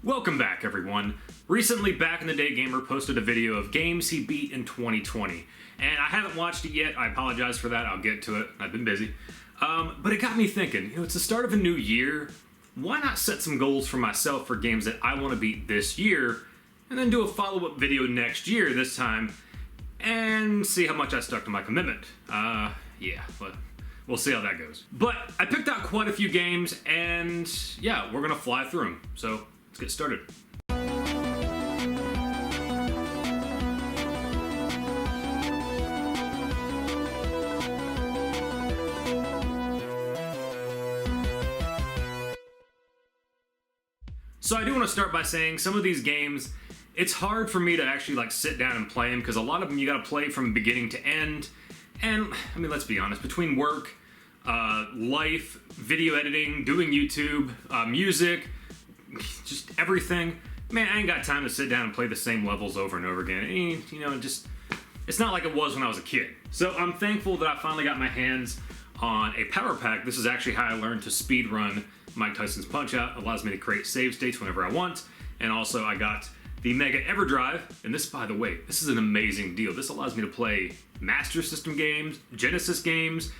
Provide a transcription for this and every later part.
Welcome back, everyone. Recently, Back in the Day Gamer posted a video of games he beat in 2020, and I haven't watched it yet. I apologize for that. I'll get to it. I've been busy. But it got me thinking, it's the start of a new year. Why not set some goals for myself for games that I want to beat this year, and then do a follow-up video next year this time, and see how much I stuck to my commitment. But we'll see how that goes. But I picked out quite a few games, and yeah, we're gonna fly through them. So let's get started. So I do want to start by saying some of these games, it's hard for me to actually sit down and play them because a lot of them you got to play from beginning to end. And I mean, let's be honest, between work, life, video editing, doing YouTube, music, just everything, man, I ain't got time to sit down and play the same levels over and over again. And, it's not like it was when I was a kid. So I'm thankful that I finally got my hands on a power pack. This is actually how I learned to speed run Mike Tyson's Punch-Out. It allows me to create save states whenever I want. And also I got the Mega EverDrive. And this, by the way, this is an amazing deal. This allows me to play Master System games, Genesis games,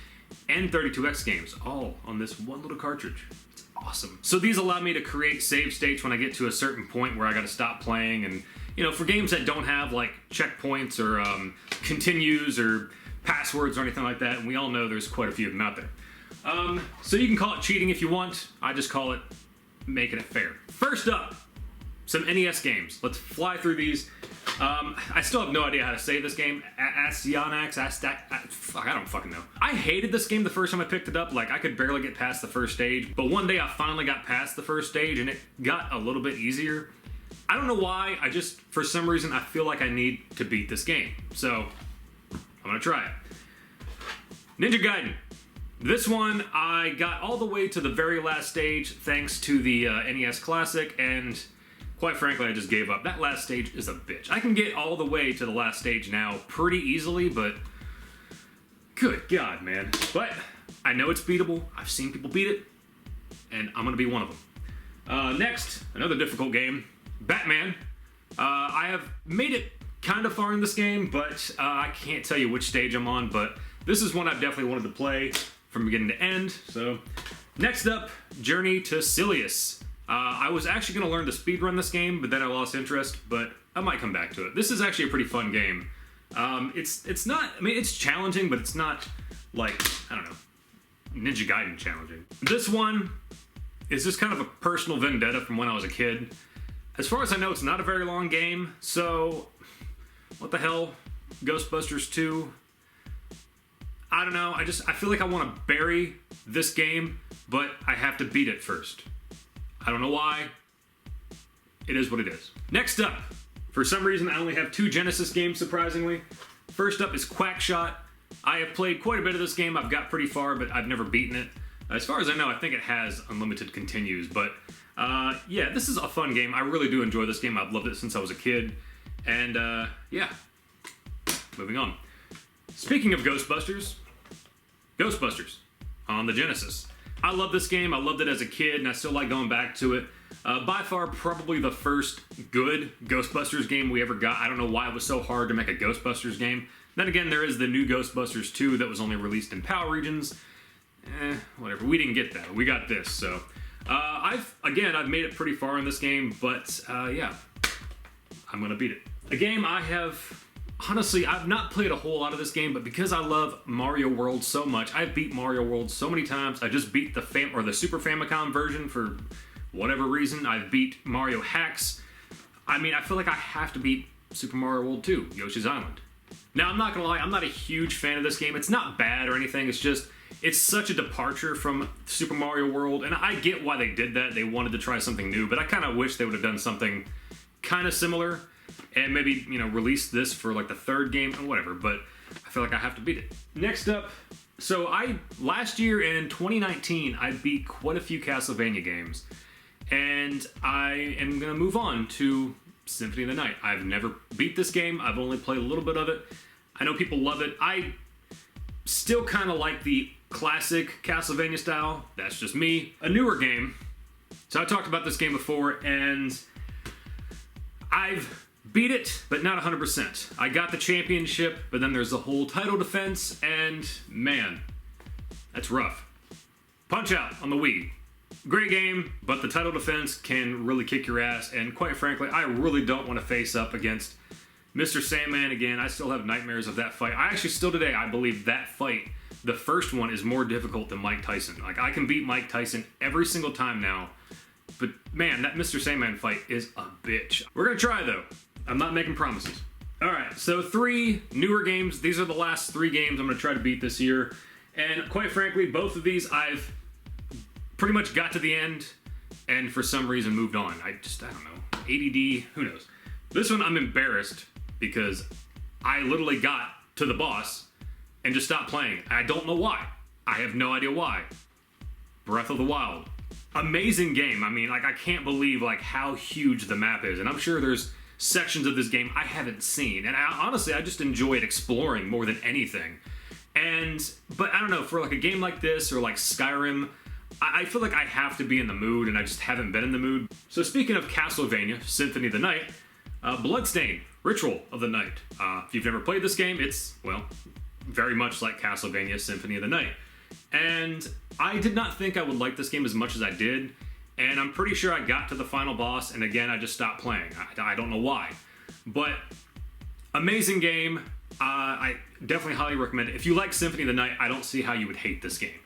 and 32X games, all on this one little cartridge. It's awesome. So these allow me to create save states when I get to a certain point where I gotta stop playing. And, for games that don't have checkpoints or continues or passwords or anything like that, and we all know there's quite a few of them out there. So you can call it cheating if you want. I just call it making it fair. First up, some NES games. Let's fly through these. I still have no idea how to say this game. Astyanax, I don't fucking know. I hated this game the first time I picked it up. I could barely get past the first stage. But one day I finally got past the first stage and it got a little bit easier. I don't know why. For some reason, I feel like I need to beat this game. So, I'm gonna try it. Ninja Gaiden. This one, I got all the way to the very last stage thanks to the NES Classic, and quite frankly, I just gave up. That last stage is a bitch. I can get all the way to the last stage now pretty easily, but good God, man. But I know it's beatable. I've seen people beat it, and I'm gonna be one of them. Next, another difficult game, Batman. I have made it kind of far in this game, but I can't tell you which stage I'm on, but this is one I've definitely wanted to play from beginning to end. So next up, Journey to Silius. I was actually going to learn to speedrun this game, but then I lost interest, but I might come back to it. This is actually a pretty fun game. It's not, it's challenging, but it's not I don't know, Ninja Gaiden challenging. This one is just kind of a personal vendetta from when I was a kid. As far as I know, it's not a very long game, so what the hell? Ghostbusters 2? I don't know, I feel like I want to bury this game, but I have to beat it first. I don't know why. It is what it is. Next up, for some reason I only have 2 Genesis games, surprisingly. First up is Quackshot. I have played quite a bit of this game. I've got pretty far, but I've never beaten it. As far as I know, I think it has unlimited continues, but yeah, this is a fun game. I really do enjoy this game. I've loved it since I was a kid. And yeah, moving on. Speaking of Ghostbusters Ghostbusters on the Genesis. I love this game. I loved it as a kid, and I still like going back to it. By far, probably the first good Ghostbusters game we ever got. I don't know why it was so hard to make a Ghostbusters game. Then again, there is the new Ghostbusters 2 that was only released in PAL regions. Whatever. We didn't get that. We got this, so. I've made it pretty far in this game, but yeah, I'm gonna beat it. A game honestly, I've not played a whole lot of this game, but because I love Mario World so much, I've beat Mario World so many times. I just beat the Super Famicom version for whatever reason. I've beat Mario Hacks. I feel like I have to beat Super Mario World 2, Yoshi's Island. Now, I'm not gonna lie, I'm not a huge fan of this game. It's not bad or anything, it's such a departure from Super Mario World, and I get why they did that. They wanted to try something new, but I kind of wish they would have done something kind of similar, and maybe, release this for the third game or whatever, but I feel like I have to beat it. Next up, so last year in 2019, I beat quite a few Castlevania games, and I am going to move on to Symphony of the Night. I've never beat this game. I've only played a little bit of it. I know people love it. I still kind of like the classic Castlevania style. That's just me. A newer game. So I talked about this game before, and I've beat it, but not 100%. I got the championship, but then there's the whole title defense, and man, that's rough. Punch-Out on the Wii. Great game, but the title defense can really kick your ass, and quite frankly, I really don't want to face up against Mr. Sandman again. I still have nightmares of that fight. I actually still today, I believe that fight, the first one, is more difficult than Mike Tyson. Like, I can beat Mike Tyson every single time now, but man, that Mr. Sandman fight is a bitch. We're gonna try though. I'm not making promises. Alright, so 3 newer games. These are the last 3 games I'm gonna try to beat this year, and quite frankly, both of these I've pretty much got to the end and for some reason moved on. I don't know. ADD, who knows. This one I'm embarrassed because I literally got to the boss and just stopped playing. I don't know why. I have no idea why. Breath of the Wild. Amazing game. I mean, like, I can't believe like how huge the map is, and I'm sure there's sections of this game I haven't seen, and honestly I just enjoyed exploring more than anything. But I don't know, for like a game like this or like Skyrim, I feel like I have to be in the mood, and I just haven't been in the mood. So speaking of Castlevania Symphony of the Night, Bloodstained Ritual of the Night. If you've never played this game, it's, well, very much like Castlevania Symphony of the Night. And I did not think I would like this game as much as I did, and I'm pretty sure I got to the final boss, and again, I just stopped playing. I don't know why. But amazing game. I definitely highly recommend it. If you like Symphony of the Night, I don't see how you would hate this game.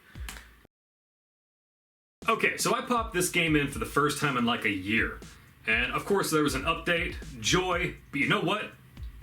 Okay, so I popped this game in for the first time in like a year. And of course there was an update, joy, but you know what?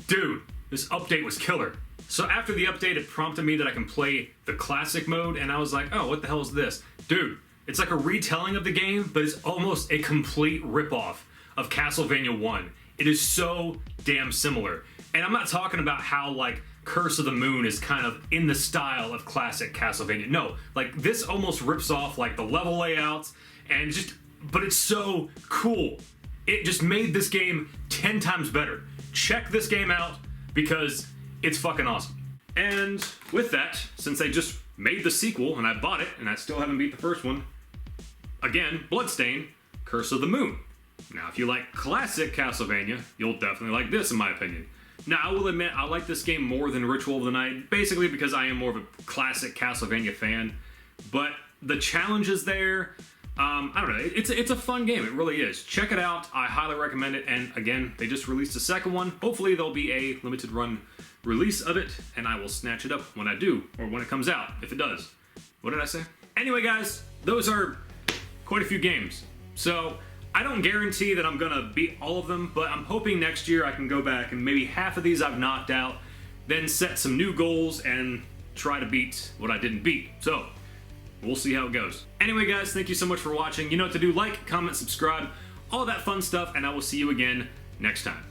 Dude, this update was killer. So after the update, it prompted me that I can play the classic mode, and I was like, oh, what the hell is this? Dude, it's like a retelling of the game, but it's almost a complete ripoff of Castlevania 1. It is so damn similar. And I'm not talking about how like Curse of the Moon is kind of in the style of classic Castlevania. No, like this almost rips off like the level layouts and but it's so cool. It just made this game 10 times better. Check this game out because it's fucking awesome. And with that, since they just made the sequel and I bought it and I still haven't beat the first one, again, Bloodstained Curse of the Moon. Now, if you like classic Castlevania, you'll definitely like this in my opinion. Now, I will admit, I like this game more than Ritual of the Night, basically because I am more of a classic Castlevania fan, but the challenges there, I don't know, it's a fun game, it really is. Check it out, I highly recommend it, and again, they just released a second one. Hopefully there'll be a limited run release of it, and I will snatch it up when I do, or when it comes out, if it does. What did I say? Anyway, guys, those are quite a few games. So, I don't guarantee that I'm gonna beat all of them, but I'm hoping next year I can go back and maybe half of these I've knocked out, then set some new goals and try to beat what I didn't beat. So, we'll see how it goes. Anyway, guys, thank you so much for watching. You know what to do. Like, comment, subscribe, all that fun stuff, and I will see you again next time.